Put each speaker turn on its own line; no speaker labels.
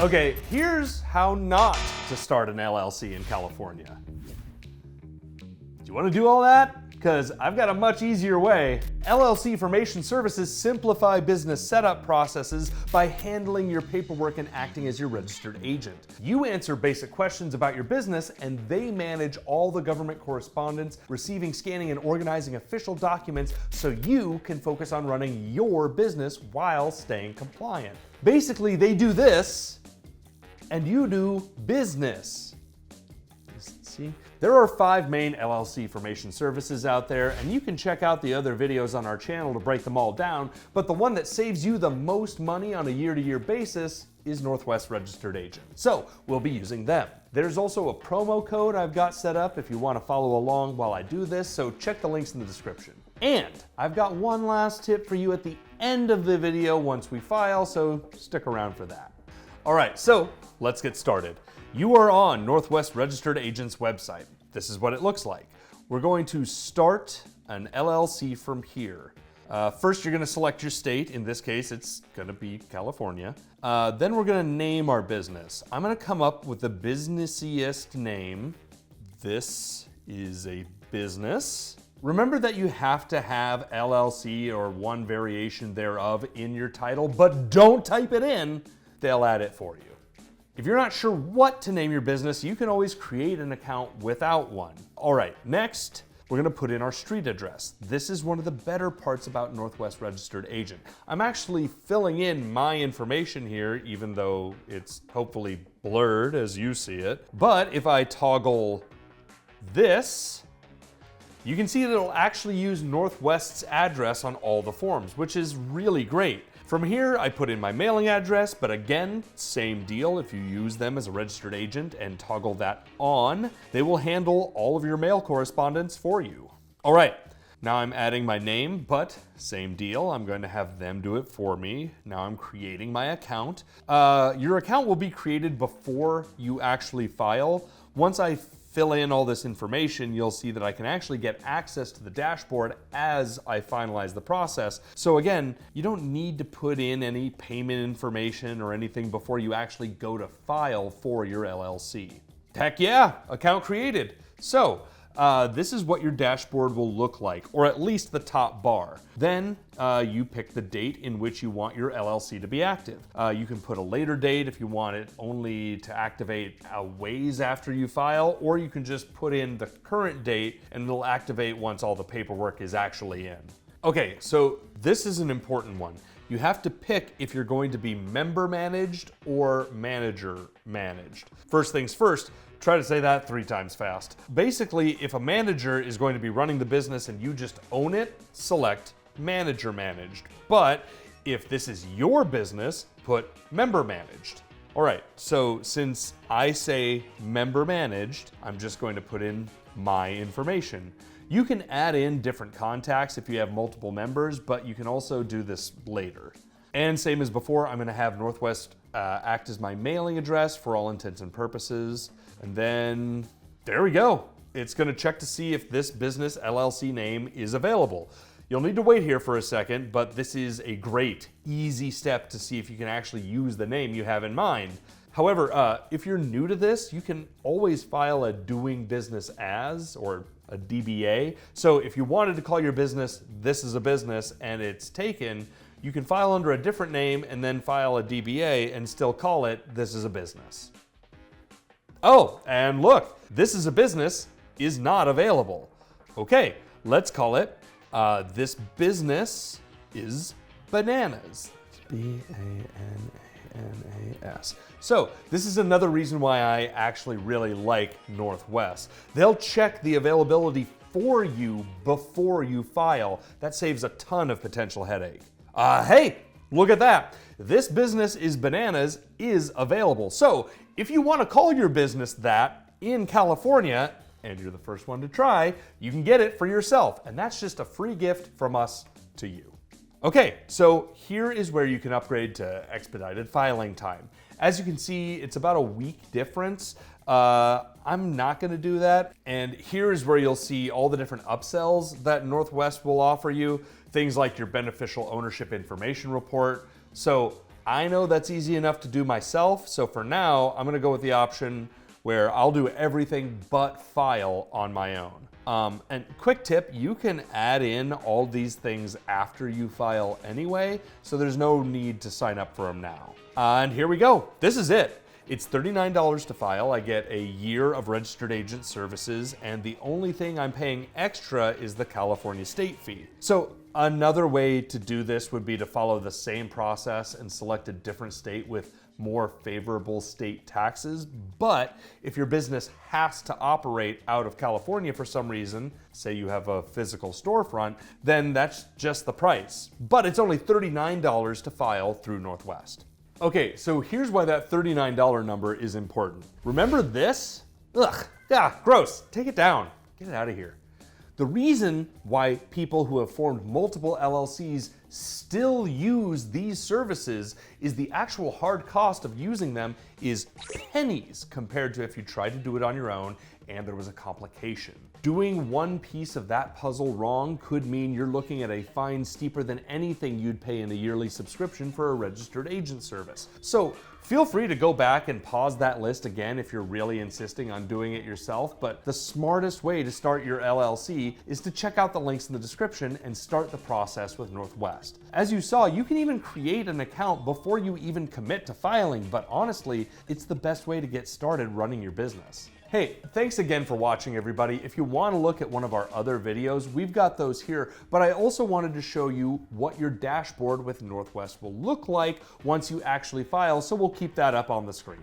Okay, here's how not to start an LLC in California. Do you want to do all that? Because I've got a much easier way. LLC formation services simplify business setup processes by handling your paperwork and acting as your registered agent. You answer basic questions about your business, and they manage all the government correspondence, receiving, scanning, and organizing official documents so you can focus on running your business while staying compliant. Basically, they do this, and you do business. See? There are 5 main LLC formation services out there, and you can check out the other videos on our channel to break them all down, but the one that saves you the most money on a year-to-year basis is Northwest Registered Agent. So we'll be using them. There's also a promo code I've got set up if you want to follow along while I do this, so check the links in the description. And I've got one last tip for you at the end of the video once we file, so stick around for that. All right, so let's get started. You are on Northwest Registered Agent's website. This is what it looks like. We're going to start an LLC from here. First, you're going to select your state. In this case, it's going to be California. Then we're going to name our business. I'm going to come up with the businessiest name. This is a business. Remember that you have to have LLC or one variation thereof in your title, but don't type it in. They'll add it for you. If you're not sure what to name your business, you can always create an account without one. All right, next, we're gonna put in our street address. This is one of the better parts about Northwest Registered Agent. I'm actually filling in my information here, even though it's hopefully blurred as you see it. But if I toggle this, you can see that it'll actually use Northwest's address on all the forms, which is really great. From here, I put in my mailing address, but again, same deal. If you use them as a registered agent and toggle that on, they will handle all of your mail correspondence for you. All right, now I'm adding my name, but same deal. I'm going to have them do it for me. Now I'm creating my account. Your account will be created before you actually file. Once I fill in all this information, you'll see that I can actually get access to the dashboard as I finalize the process. So again, you don't need to put in any payment information or anything before you actually go to file for your LLC. Heck yeah, account created. So this is what your dashboard will look like, or at least the top bar. Then you pick the date in which you want your LLC to be active. You can put a later date if you want it only to activate a ways after you file, or you can just put in the current date and it'll activate once all the paperwork is actually in. Okay, so this is an important one. You have to pick if you're going to be member managed or manager managed. First things first, try to say that 3 times fast. Basically, if a manager is going to be running the business and you just own it, select manager managed. But if this is your business, put member managed. All right, so since I say member managed, I'm just going to put in my information. You can add in different contacts if you have multiple members, but you can also do this later. And same as before, I'm gonna have Northwest act as my mailing address for all intents and purposes. And then there we go. It's gonna check to see if this business LLC name is available. You'll need to wait here for a second, but this is a great, easy step to see if you can actually use the name you have in mind. However, if you're new to this, you can always file a doing business as, or a DBA. So if you wanted to call your business, this is a business, and it's taken, you can file under a different name and then file a DBA and still call it, this is a business. Oh, and look, this is a business is not available. Okay, let's call it, this business is bananas. B-A-N-A-N-A-S. So this is another reason why I actually really like Northwest. They'll check the availability for you before you file. That saves a ton of potential headache. Hey, look at that. This business is bananas is available. So if you want to call your business that in California, and you're the first one to try, you can get it for yourself. And that's just a free gift from us to you. Okay, so here is where you can upgrade to expedited filing time. As you can see, it's about a week difference. I'm not gonna do that. And here is where you'll see all the different upsells that Northwest will offer you. Things like your beneficial ownership information report. So I know that's easy enough to do myself, so for now, I'm gonna go with the option where I'll do everything but file on my own. And quick tip, you can add in all these things after you file anyway, so there's no need to sign up for them now. And here we go. This is it. It's $39 to file. I get a year of registered agent services, and the only thing I'm paying extra is the California state fee. So another way to do this would be to follow the same process and select a different state with more favorable state taxes. But if your business has to operate out of California for some reason, say you have a physical storefront, then that's just the price. But it's only $39 to file through Northwest. Okay, so here's why that $39 number is important. Remember this? Ugh, yeah, gross. Take it down. Get it out of here. The reason why people who have formed multiple LLCs still use these services is the actual hard cost of using them is pennies compared to if you tried to do it on your own and there was a complication. Doing one piece of that puzzle wrong could mean you're looking at a fine steeper than anything you'd pay in a yearly subscription for a registered agent service. So feel free to go back and pause that list again if you're really insisting on doing it yourself, but the smartest way to start your LLC is to check out the links in the description and start the process with Northwest. As you saw, you can even create an account before you even commit to filing, but honestly, it's the best way to get started running your business. Hey, thanks again for watching, everybody. If you want to look at one of our other videos, we've got those here, but I also wanted to show you what your dashboard with Northwest will look like once you actually file, so we'll keep that up on the screen.